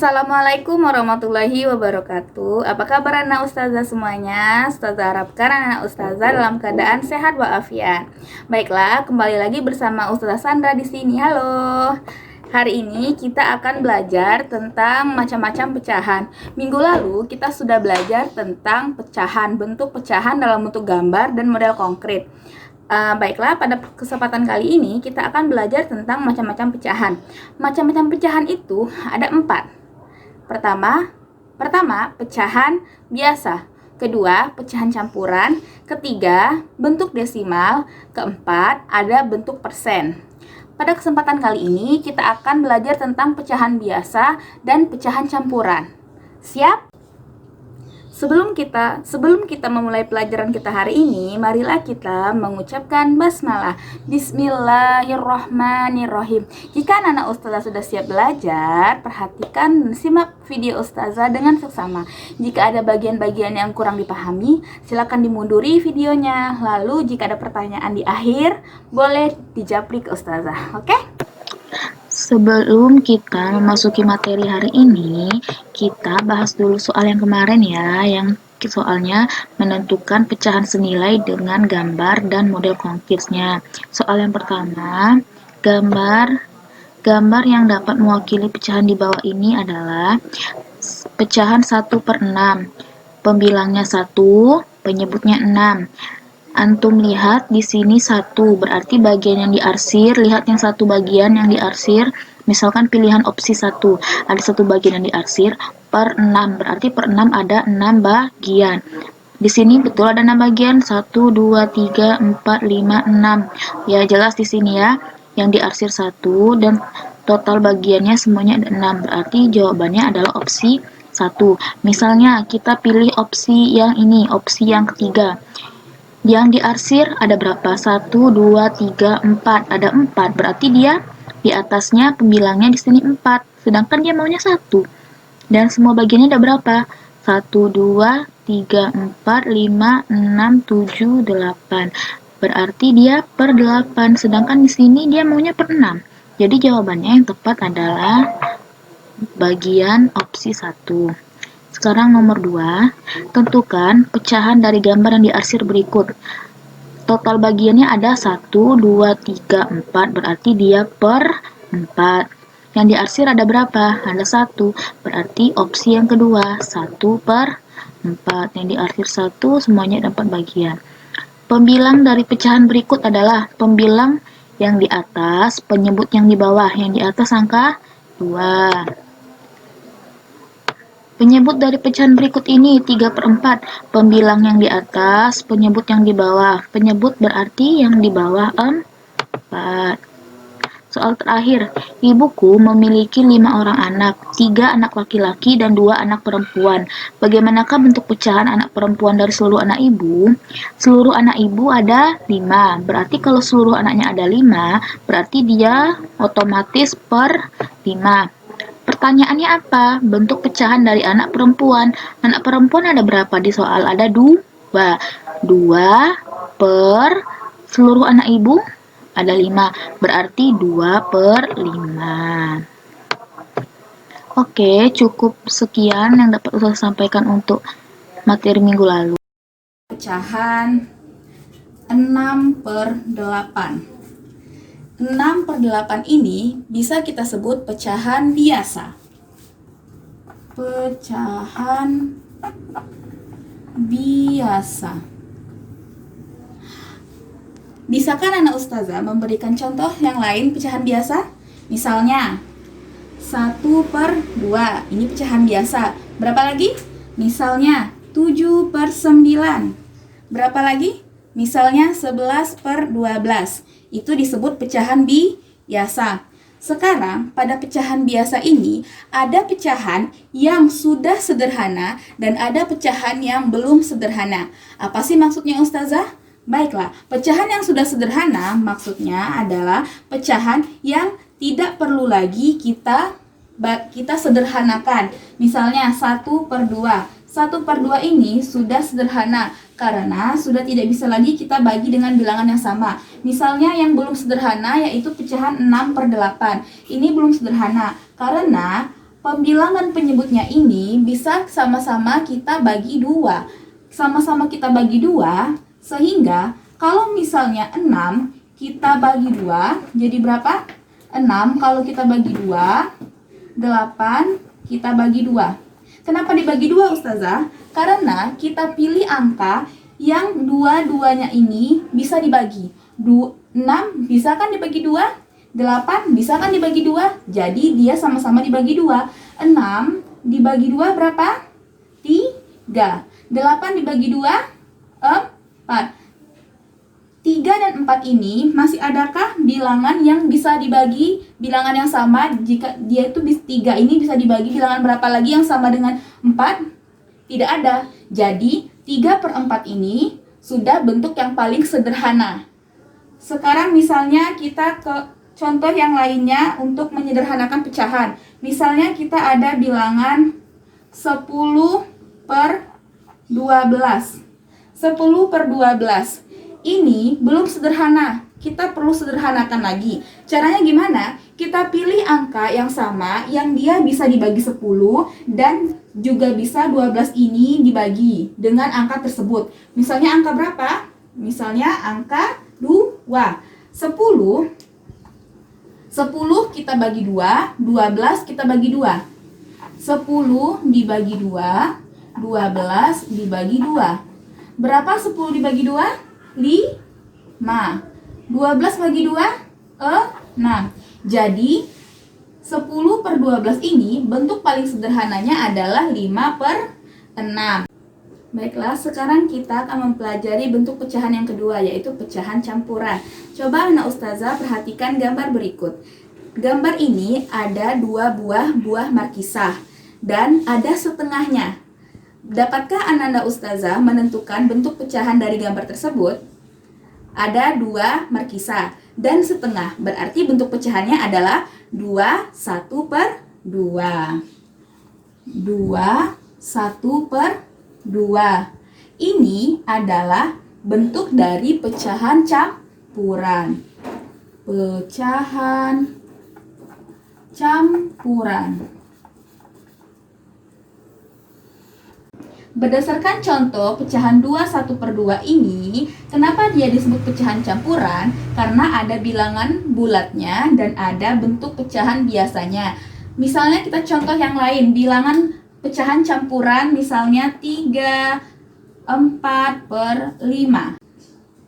Assalamualaikum warahmatullahi wabarakatuh. Apa kabar anak ustazah semuanya? Ustazah harapkan anak ustazah dalam keadaan sehat walafiat. Baiklah, kembali lagi bersama Ustazah Sandra di sini. Halo. Hari ini kita akan belajar tentang macam-macam pecahan. Minggu lalu kita sudah belajar tentang pecahan, bentuk pecahan dalam bentuk gambar dan model konkret. Baiklah, pada kesempatan kali ini kita akan belajar tentang macam-macam pecahan. Macam-macam pecahan itu ada 4. Pertama, pecahan biasa. Kedua, pecahan campuran. Ketiga, bentuk desimal. Keempat, ada bentuk persen. Pada kesempatan kali ini kita akan belajar tentang pecahan biasa dan pecahan campuran. Siap? Sebelum kita memulai pelajaran kita hari ini, marilah kita mengucapkan basmalah. Bismillahirrahmanirrahim. Jika anak ustazah sudah siap belajar, perhatikan dan simak video ustazah dengan seksama. Jika ada bagian-bagian yang kurang dipahami, silakan dimunduri videonya. Lalu jika ada pertanyaan di akhir, boleh dijapri ke ustazah. Oke? Sebelum kita memasuki materi hari ini, kita bahas dulu soal yang kemarin ya, yang soalnya menentukan pecahan senilai dengan gambar dan model konkretnya. Soal yang pertama, gambar yang dapat mewakili pecahan di bawah ini adalah pecahan 1/6. Pembilangnya 1, penyebutnya 6. Antum lihat di sini 1, berarti bagian yang diarsir, lihat yang satu bagian yang diarsir, misalkan pilihan opsi 1, ada satu bagian yang diarsir per 6, berarti per 6 ada 6 bagian. Di sini betul ada 6 bagian, 1, 2, 3, 4, 5, 6. Ya jelas di sini ya, yang diarsir 1 dan total bagiannya semuanya ada 6, berarti jawabannya adalah opsi 1. Misalnya kita pilih opsi yang ini, opsi yang ketiga. Yang diarsir ada berapa? 1, 2, 3, 4. Ada 4, berarti dia di atasnya pembilangnya di sini 4. Sedangkan dia maunya 1. Dan semua bagiannya ada berapa? 1, 2, 3, 4, 5, 6, 7, 8. Berarti dia per 8. Sedangkan di sini dia maunya per 6. Jadi jawabannya yang tepat adalah bagian opsi 1. Sekarang nomor 2, tentukan pecahan dari gambar yang diarsir berikut. Total bagiannya ada 1, 2, 3, 4, berarti dia per 4. Yang diarsir ada berapa? Ada 1, berarti opsi yang kedua, 1 per 4. Yang diarsir 1, semuanya ada 4 bagian. Pembilang dari pecahan berikut adalah pembilang yang di atas, penyebut yang di bawah. Yang di atas angka 2. Penyebut dari pecahan berikut ini 3/4, pembilang yang di atas, penyebut yang di bawah. Penyebut berarti yang di bawah 4. Soal terakhir, ibuku memiliki 5 orang anak, 3 anak laki-laki dan 2 anak perempuan. Bagaimanakah bentuk pecahan anak perempuan dari seluruh anak ibu? Seluruh anak ibu ada 5, berarti kalau seluruh anaknya ada 5, berarti dia otomatis per 5. Pertanyaannya apa? Bentuk pecahan dari anak perempuan. Anak perempuan ada berapa di soal? Ada 2. 2 per seluruh anak ibu ada 5. Berarti 2 per 5. Oke, cukup sekian yang dapat saya sampaikan untuk materi minggu lalu. Pecahan 6/8. 6/8 ini bisa kita sebut pecahan biasa. Pecahan biasa. Bisakah anak ustazah memberikan contoh yang lain pecahan biasa? Misalnya 1/2, ini pecahan biasa. Berapa lagi? Misalnya 7/9. Berapa lagi? Misalnya 11/12. Itu disebut pecahan biasa. Sekarang pada pecahan biasa ini ada pecahan yang sudah sederhana dan ada pecahan yang belum sederhana. Apa sih maksudnya ustazah? Baiklah, pecahan yang sudah sederhana maksudnya adalah pecahan yang tidak perlu lagi kita sederhanakan. Misalnya 1/2. 1/2 ini sudah sederhana karena sudah tidak bisa lagi kita bagi dengan bilangan yang sama. Misalnya yang belum sederhana yaitu pecahan 6/8. Ini belum sederhana karena pembilangan penyebutnya ini bisa sama-sama kita bagi dua. Sama-sama kita bagi dua, sehingga kalau misalnya 6 kita bagi dua, jadi berapa? 6 kalau kita bagi dua, 8 kita bagi dua. Kenapa dibagi dua, Ustazah? Karena kita pilih angka yang dua-duanya ini bisa dibagi. 6 bisa kan dibagi dua? 8 bisa kan dibagi dua? Jadi dia sama-sama dibagi dua. 6 dibagi dua berapa? 3. 8 dibagi dua? 4. 3 dan 4 ini masih adakah bilangan yang bisa dibagi bilangan yang sama? Jika dia itu 3 ini bisa dibagi bilangan berapa lagi yang sama dengan 4? Tidak ada. Jadi 3/4 ini sudah bentuk yang paling sederhana. Sekarang misalnya kita ke contoh yang lainnya untuk menyederhanakan pecahan. Misalnya kita ada bilangan 10/12. 10/12. Ini belum sederhana. Kita perlu sederhanakan lagi. Caranya gimana? Kita pilih angka yang sama yang dia bisa dibagi 10 dan juga bisa 12 ini dibagi dengan angka tersebut. Misalnya angka berapa? Misalnya angka 2. 10 kita bagi 2, 12 kita bagi 2. 10 dibagi 2, 12 dibagi 2. Berapa 10 dibagi 2? 5. 12 bagi 2? 6. Jadi 10/12 ini bentuk paling sederhananya adalah 5/6. Baiklah, sekarang kita akan mempelajari bentuk pecahan yang kedua, yaitu pecahan campuran. Coba anak Ustazah perhatikan gambar berikut. Gambar ini ada 2 buah markisah dan ada setengahnya. Dapatkah anak-anak Ustazah menentukan bentuk pecahan dari gambar tersebut? Ada 2 markisah dan setengah, berarti bentuk pecahannya adalah 2 1/2. 2 1/2. Ini adalah bentuk dari pecahan campuran. Pecahan campuran. Berdasarkan contoh pecahan 2 1/2 ini, kenapa dia disebut pecahan campuran? Karena ada bilangan bulatnya dan ada bentuk pecahan biasanya. Misalnya kita contoh yang lain, bilangan pecahan campuran misalnya 3, 4/5.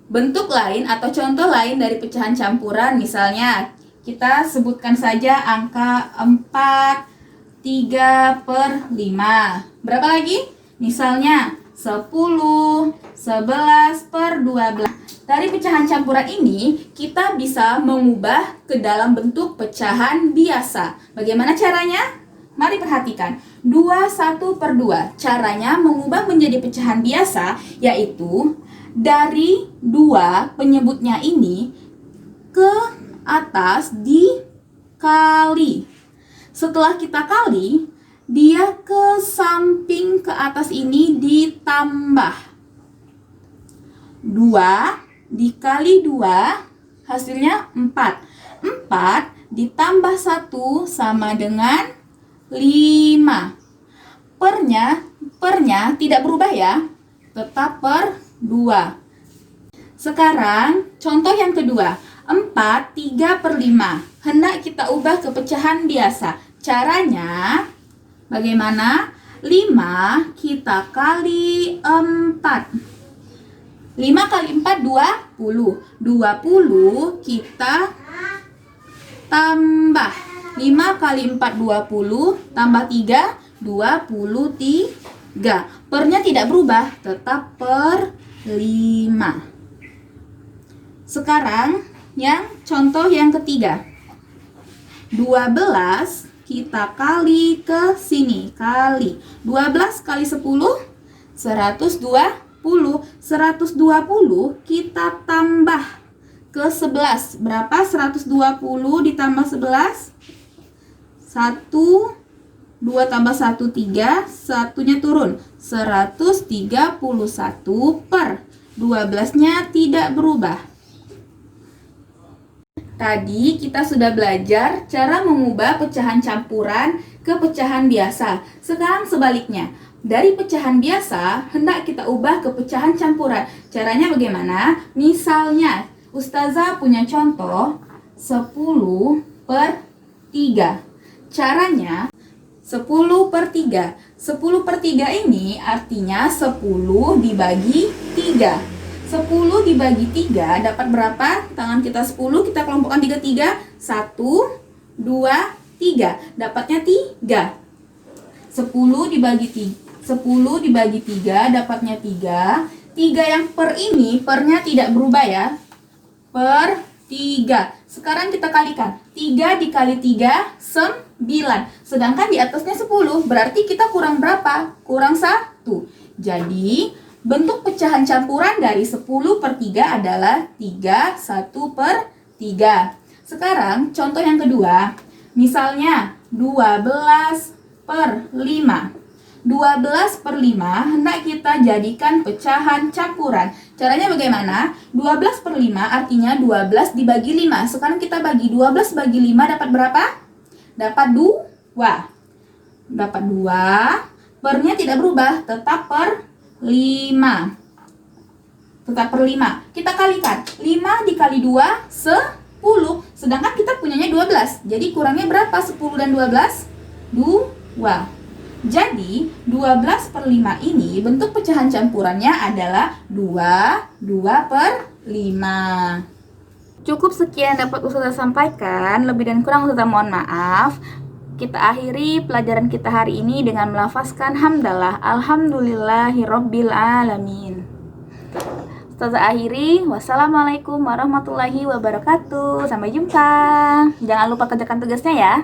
Bentuk lain atau contoh lain dari pecahan campuran misalnya kita sebutkan saja angka 4, 3/5. Berapa lagi? Misalnya 10, 11/12. Dari pecahan campuran ini kita bisa mengubah ke dalam bentuk pecahan biasa. Bagaimana caranya? Mari perhatikan. 2 1/2. Caranya mengubah menjadi pecahan biasa yaitu dari 2 penyebutnya ini ke atas dikali. Setelah kita kali, dia ke samping ke atas ini ditambah. 2 dikali 2 hasilnya 4. 4 ditambah 1 sama dengan 5. Pernya tidak berubah ya, tetap per 2. Sekarang contoh yang kedua, 4 3/5. Hendak kita ubah ke pecahan biasa. Caranya bagaimana? 5 kita kali 4. 5 kali 4 20. 20 kita tambah. 5 kali 4 20 tambah 3 23. Pernya tidak berubah, tetap per 5. Sekarang yang contoh yang ketiga. 12 kita kali ke sini, kali 12 kali 10 120. 120 kita tambah ke 11. Berapa 120 ditambah 11? 1 2 tambah 1 3, satunya turun. 131 per 12-nya tidak berubah. Tadi kita sudah belajar cara mengubah pecahan campuran ke pecahan biasa. Sekarang sebaliknya, dari pecahan biasa hendak kita ubah ke pecahan campuran. Caranya bagaimana? Misalnya, Ustazah punya contoh 10/3. Caranya 10/3. 10/3 ini artinya 10 dibagi 3. 10 dibagi 3 dapat berapa? Tangan kita 10, kita kelompokkan 3. 1, 2, 3. Dapatnya 3. 10 dibagi 3 dapatnya 3. 3 yang per ini, pernya tidak berubah ya. Per 3. Sekarang kita kalikan. 3 dikali 3, 9. Sedangkan di atasnya 10. Berarti kita kurang berapa? Kurang 1. Jadi, bentuk pecahan campuran dari 10/3 adalah 3, 1/3. Sekarang, contoh yang kedua. Misalnya, 12/5. 12/5 hendak kita jadikan pecahan campuran. Caranya bagaimana? 12/5 artinya 12 dibagi 5. Sekarang kita bagi 12 bagi 5 dapat berapa? Dapat 2. Dapat 2. Pernya tidak berubah, tetap per 5. Tetap per 5. Kita kalikan. 5 dikali 2, 10. Sedangkan kita punyanya 12. Jadi kurangnya berapa? 10 dan 12? 2. Jadi, 12/5 ini bentuk pecahan campurannya adalah 2/5. Cukup sekian dapat Ustazah sampaikan. Lebih dan kurang Ustazah mohon maaf. Kita akhiri pelajaran kita hari ini dengan melafazkan hamdalah. Alhamdulillahirabbil alamin. Ustazah akhiri. Wassalamualaikum warahmatullahi wabarakatuh. Sampai jumpa. Jangan lupa kerjakan tugasnya ya.